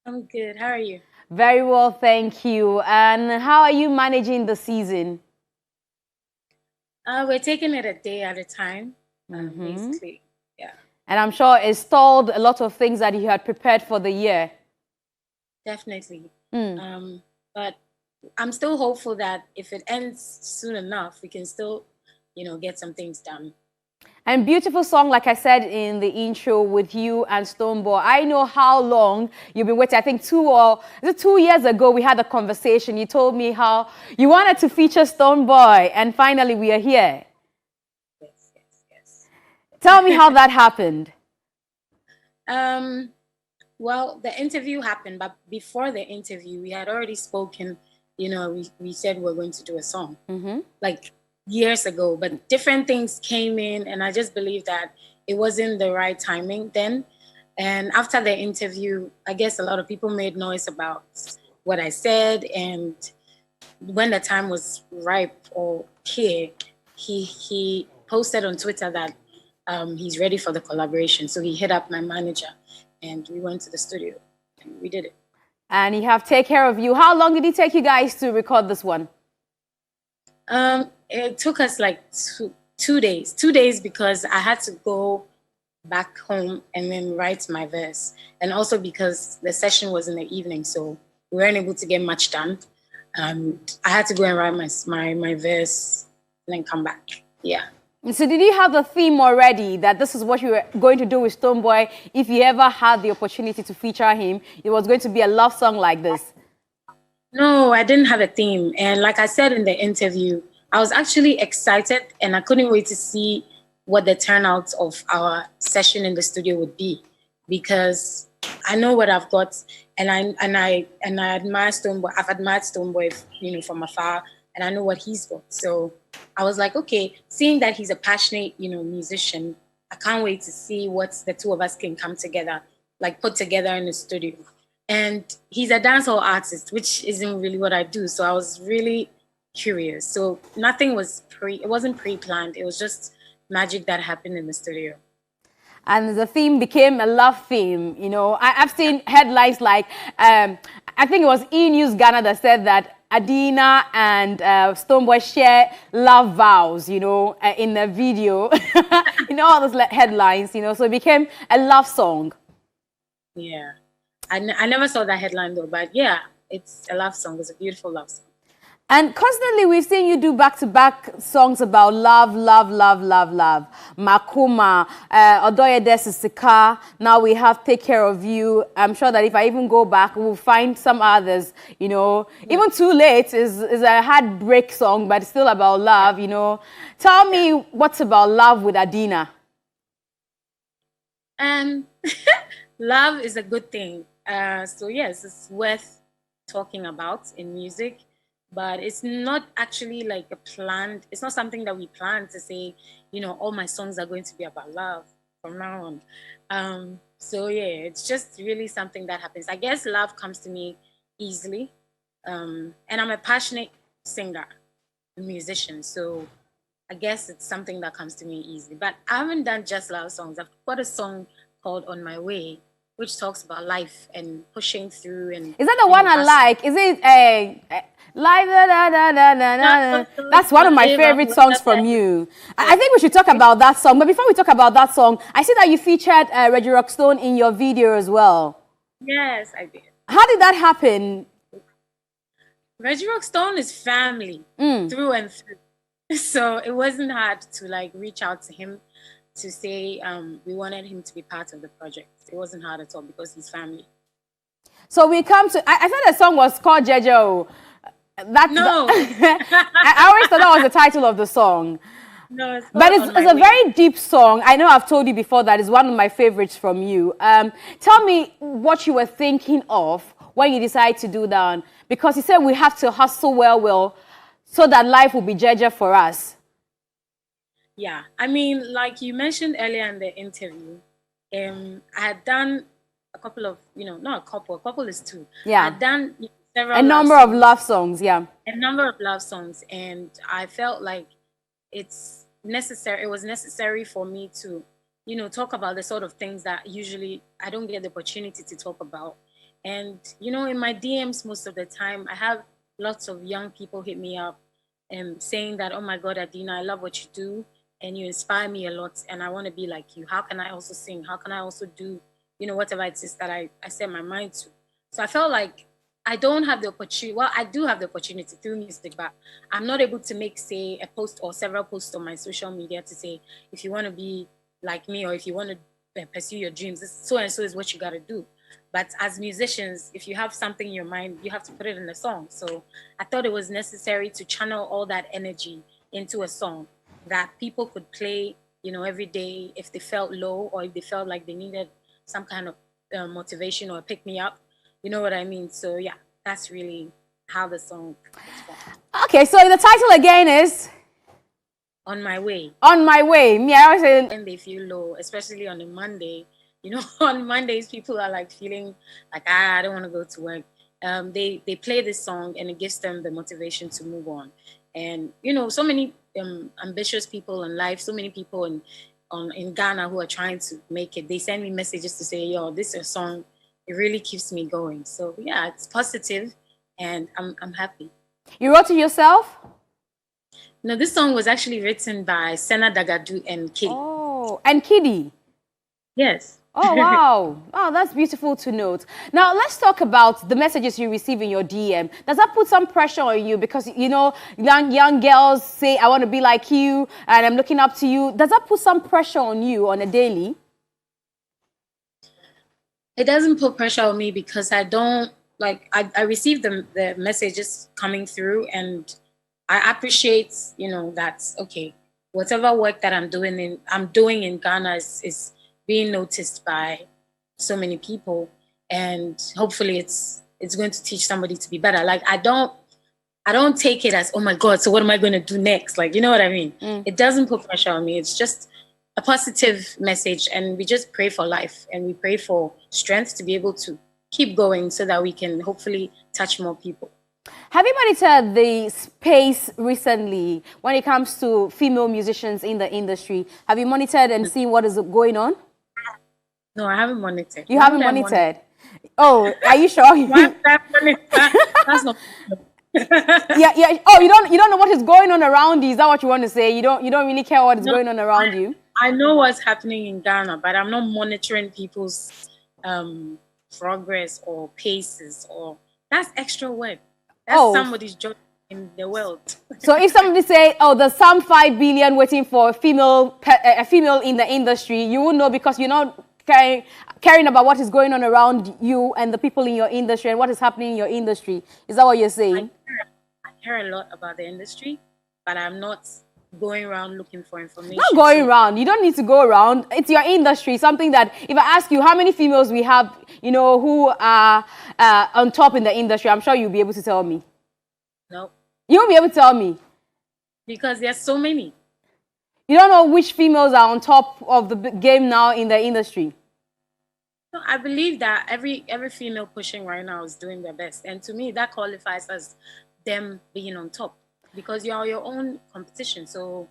I'm good. How are you? Very well, thank you. And how are you managing the season? We're taking it a day at a time, Hmm. basically. Yeah, And I'm sure it stalled a lot of things that you had prepared for the year. definitely. Mm. Um, but I'm still hopeful that if it ends soon enough, we can still, get some things done. And beautiful song, like I said in the intro, with you and Stoneboy. I know how long you've been waiting. I think 2 years ago we had a conversation. You told me how you wanted to feature Stoneboy, and finally we are here. Yes, yes, Tell me how yes. that happened. um, well, the interview happened, but before the interview, we had already spoken. We said we're going to do a song. Mm-hmm. Like years ago, but different things came in, and I just believe that it wasn't the right timing then. And after the interview, I guess a lot of people made noise about what I said, and when the time was ripe or here, he posted on Twitter that he's ready for the collaboration. So he hit up my manager, and we went to the studio, and we did it. And you have Take Care of You. How long did it take you guys to record this one? It took us like 2 days. 2 days because I had to go back home and then write my verse, and also because the session was in the evening, so we weren't able to get much done. I had to go and write my verse and then come back. Yeah. So did you have the theme already that this is what you were going to do with Stoneboy if you ever had the opportunity to feature him? It was going to be a love song like this. No, I didn't have a theme. And like I said in the interview, I was actually excited and I couldn't wait to see what the turnout of our session in the studio would be, because I know what I've got, and I admire Stoneboy. I've admired Stoneboy, from afar, and I know what he's got. So I was like, okay, seeing that he's a passionate, musician, I can't wait to see what the two of us can come together, like put together in the studio. And he's a dancehall artist, which isn't really what I do. So I was really curious. So nothing was it wasn't pre-planned. It was just magic that happened in the studio. And the theme became a love theme. I've seen headlines like, I think it was E! News Ghana that said that Adina and Stoneboy share love vows, in the video. All those headlines, so it became a love song. Yeah. I never saw that headline though, but yeah, it's a love song. It's a beautiful love song. And constantly we've seen you do back-to-back songs about love, love, love, love, love. Makuma, Odoye Desisika. Now we have Take Care of You. I'm sure that if I even go back, we'll find some others, Yeah. Even Too Late is a heartbreak song, but it's still about love. Tell Yeah. me what's about love with Adina. And love is a good thing. So yes, it's worth talking about in music, but it's not actually like a planned. It's not something that we plan to say. All my songs are going to be about love from now on. So yeah, it's just really something that happens. I guess love comes to me easily, and I'm a passionate singer, a musician, so I guess it's something that comes to me easily. But I haven't done just love songs. I've got a song called On My Way, which talks about life and pushing through and Is that the one I hustling. like? Is it a like da, da, da, da, da, da, da. That's one of my favorite songs from you. I think we should talk about that song. But before we talk about that song, I see that you featured Reggie Rockstone in your video as well. Yes, I did. How did that happen? Reggie Rockstone is family Mm. through and through. So it wasn't hard to like reach out to him to say we wanted him to be part of the project. It wasn't hard at all because he's family. So we come to. I thought the song was called Jejo. No, I always thought that was the title of the song. no, it's But called it's, On it's My a Way. very deep song. I know I've told you before that it's one of my favorites from you. Tell me what you were thinking of when you decided to do that. Because you said we have to hustle well, so that life will be judged for us. Yeah, I mean, like you mentioned earlier in the interview, I had done a couple of, not a couple is two. I Yeah. had done A several love number of songs, love songs, yeah. a number of love songs, and I felt like it's necessary. It was necessary for me to, talk about the sort of things that usually I don't get the opportunity to talk about. And, you know, in my DMs, most of the time, I have lots of young people hit me up and saying that, oh my God, Adina, I love what you do and you inspire me a lot. And I want to be like you. How can I also sing? How can I also do, you know, whatever it is that I set my mind to? So I felt like I don't have the opportunity. Well, I do have the opportunity through music, but I'm not able to make, say, a post or several posts on my social media to say, if you want to be like me or if you want to pursue your dreams, this so and so is what you got to do. But as musicians, if you have something in your mind, you have to put it in a song. So I thought it was necessary to channel all that energy into a song that people could play, you know, every day if they felt low or if they felt like they needed some kind of motivation or pick me up. You know what I mean? So yeah, that's really how the song was formed. Okay, so the title again is On My Way. On My Way. Me, I always say When they feel low, especially on a Monday, you know, on Mondays people are like feeling like I don't want to go to work. They play this song and it gives them the motivation to move on. And you know, so many ambitious people in life, so many people in Ghana who are trying to make it. They send me messages to say, "Yo, this is a song. It really keeps me going." So yeah, it's positive, and I'm happy. you wrote it yourself? No, this song was actually written by Senna Dagadu and Kitty. Oh, and Kitty. Yes. Oh, wow. Oh, that's beautiful to note. Now, let's talk about the messages you receive in your DM. Does that put some pressure on you? Because, you know, young girls say, I want to be like you, and I'm looking up to you. Does that put some pressure on you on a daily? It doesn't put pressure on me because I don't, like, I receive the messages coming through, and I appreciate, you know, that, okay, whatever work that I'm doing in Ghana is being noticed by so many people, and hopefully it's going to teach somebody to be better. Like I don't take it as, oh my God, so what am I going to do next? Like, you know what I mean? It doesn't put pressure on me. It's just a positive message, and we just pray for life and we pray for strength to be able to keep going so that we can hopefully touch more people. Have you monitored the space recently when it comes to female musicians in the industry? Have you monitored and seen what is going on? No, I haven't monitored. You haven't monitored? Oh, are you sure? That's not. Yeah. Oh, you don't know what is going on around you. Is that what you want to say? You don't really care what is going on around you? I know what's happening in Ghana, but I'm not monitoring people's progress or paces, or that's extra work. That's somebody's job in the world. So if somebody say, oh, there's some 5 billion waiting for a female in the industry, you will know because you're not caring about what is going on around you and the people in your industry and what is happening in your industry. Is that what you're saying? I care a lot about the industry, but I'm not going around looking for information. Not going around. You don't need to go around. It's your industry. Something that if I ask you how many females we have, you know, who are on top in the industry, I'm sure you'll be able to tell me. No. You won't be able to tell me. Because there's so many. You don't know which females are on top of the game now in the industry. No, I believe that every female pushing right now is doing their best. And to me, that qualifies as them being on top. Because you are your own competition. So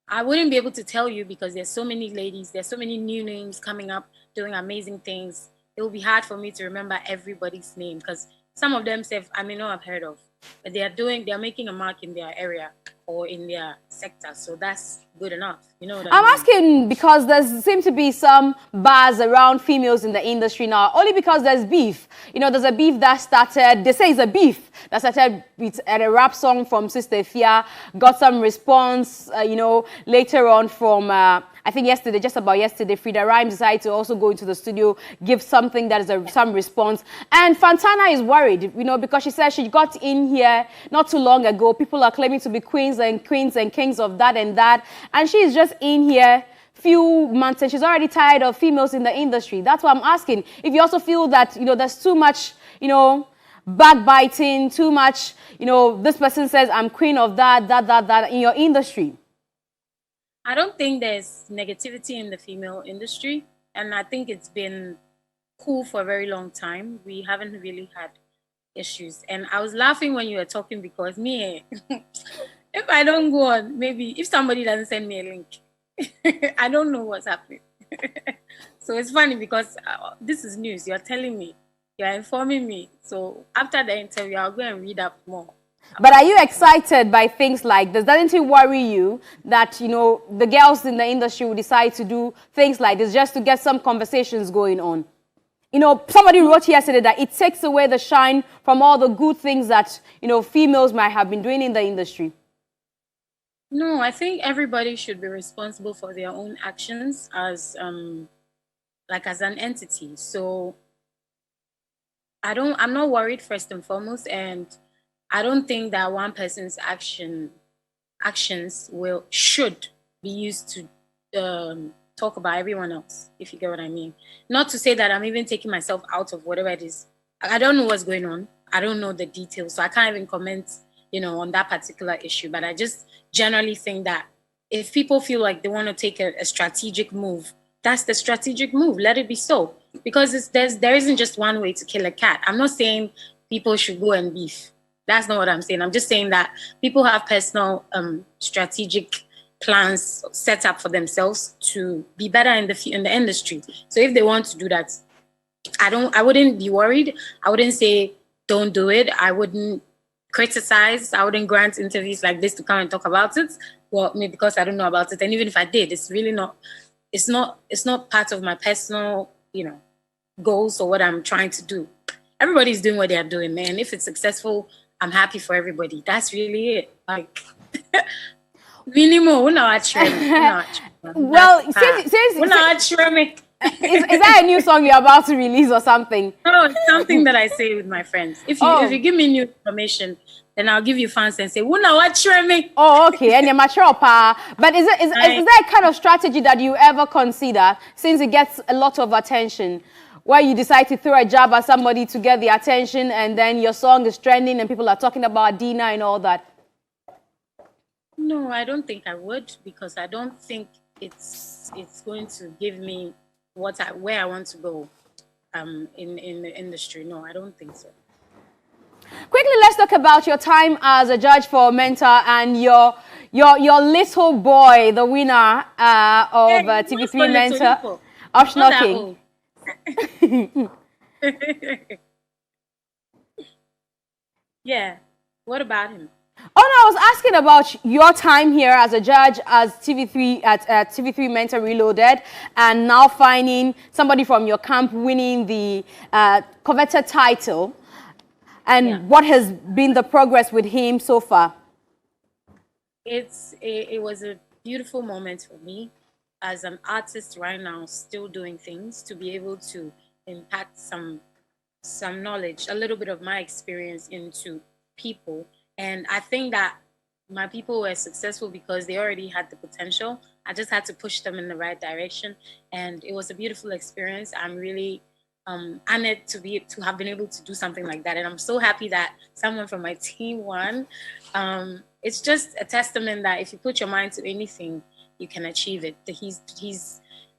I wouldn't be able to tell you because there's so many ladies, there's so many new names coming up doing amazing things. It will be hard for me to remember everybody's name because some of them I may not have heard of, but they're making a mark in their area or in their sector. So that's good enough. You know what I mean? I'm asking because there seems to be some buzz around females in the industry now, only because there's beef. You know, there's a beef that started, they say it's a beef that started with a rap song from Sister Fia, got some response, you know, later on from, I think yesterday, just about yesterday, Frida Rhymes decided to also go into the studio, give something that is some response. And Fantana is worried, you know, because she said she got in here not too long ago. People are claiming to be queens and kings of that and that. And she's just in here few months and she's already tired of females in the industry. That's why I'm asking if you also feel that, you know, there's too much, you know, backbiting, too much, you know, this person says I'm queen of that in your industry. I don't think there's negativity in the female industry, and I think it's been cool for a very long time. We haven't really had issues. And I was laughing when you were talking because me, if I don't go on, maybe if somebody doesn't send me a link, I don't know what's happening. So it's funny because this is news. You're telling me. You're informing me. So after the interview, I'll go and read up more. But are you excited by things like this? Doesn't it worry you that, you know, the girls in the industry will decide to do things like this just to get some conversations going on? You know, somebody wrote yesterday that it takes away the shine from all the good things that, you know, females might have been doing in the industry. No, I think everybody should be responsible for their own actions as like as an entity. So I'm not worried first and foremost, and I don't think that one person's actions should be used to talk about everyone else, if you get what I mean. Not to say that I'm even taking myself out of whatever it is. I don't know what's going on. I don't know the details, so I can't even comment, you know, on that particular issue. But I just generally think that if people feel like they want to take a strategic move, that's the strategic move. Let it be so. Because there isn't just one way to kill a cat. I'm not saying people should go and beef. That's not what I'm saying. I'm just saying that people have personal strategic plans set up for themselves to be better in the industry. So if they want to do that, I wouldn't be worried. I wouldn't say don't do it. I wouldn't criticize. I wouldn't grant interviews like this to come and talk about it. Well, maybe because I don't know about it. And even if I did, it's really not. It's not part of my personal, you know, goals or what I'm trying to do. Everybody's doing what they're doing, man. If it's successful, I'm happy for everybody. That's really it. Like, minimum. Well, since is that a new song you're about to release or something? No, it's something that I say with my friends. If you give me new information, then I'll give you fans and say, me. Oh, okay. And you're mature, pa. But is there a kind of strategy that you ever consider, since it gets a lot of attention, where you decide to throw a jab at somebody to get the attention, and then your song is trending and people are talking about Adina and all that? No, I don't think I would, because I don't think it's going to give me where I want to go in the industry. No, I don't think so. Quickly, let's talk about your time as a judge for Mentor and your little boy, the winner of TV3 Mentor of Schnocking. Yeah. What about him? Oh, no, I was asking about your time here as a judge as TV3 at TV3 Mentor Reloaded, and now finding somebody from your camp winning the coveted title, and what has been the progress with him so far? It was a beautiful moment for me as an artist right now, still doing things, to be able to impact some knowledge, a little bit of my experience into people. And I think that my people were successful because they already had the potential. I just had to push them in the right direction. And it was a beautiful experience. I'm really honored to have been able to do something like that. And I'm so happy that someone from my team won. It's just a testament that if you put your mind to anything, you can achieve it. He's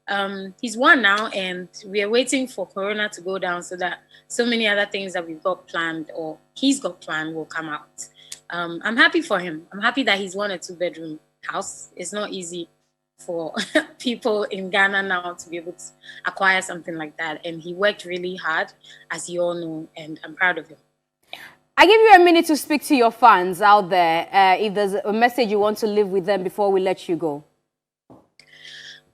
won now, and we are waiting for Corona to go down so that so many other things that we've got planned or he's got planned will come out. I'm happy for him. I'm happy that he's won a 2-bedroom house. It's not easy for people in Ghana now to be able to acquire something like that. And he worked really hard, as you all know, and I'm proud of him. I give you a minute to speak to your fans out there. If there's a message you want to leave with them before we let you go.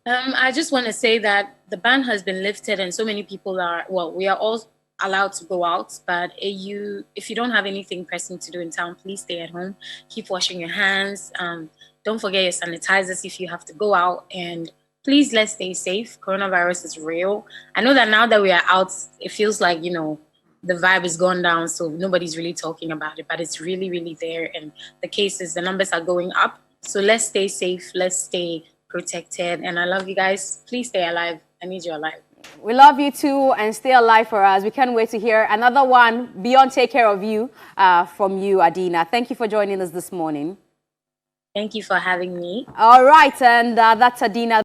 I just want to say that the ban has been lifted and so many people we are all allowed to go out, but if you don't have anything pressing to do in town, please stay at home. Keep washing your hands. Don't forget your sanitizers if you have to go out, and please, let's stay safe. Coronavirus is real. I know that now that we are out, it feels like, you know, the vibe is gone down, so nobody's really talking about it, but it's really, really there, and the numbers are going up. So let's stay safe. Let's stay protected, and I love you guys. Please stay alive. I need you alive. We love you too, and stay alive for us. We can't wait to hear another one beyond Take Care of You from you, Adina. Thank you for joining us this morning. Thank you for having me. All right, and that's Adina.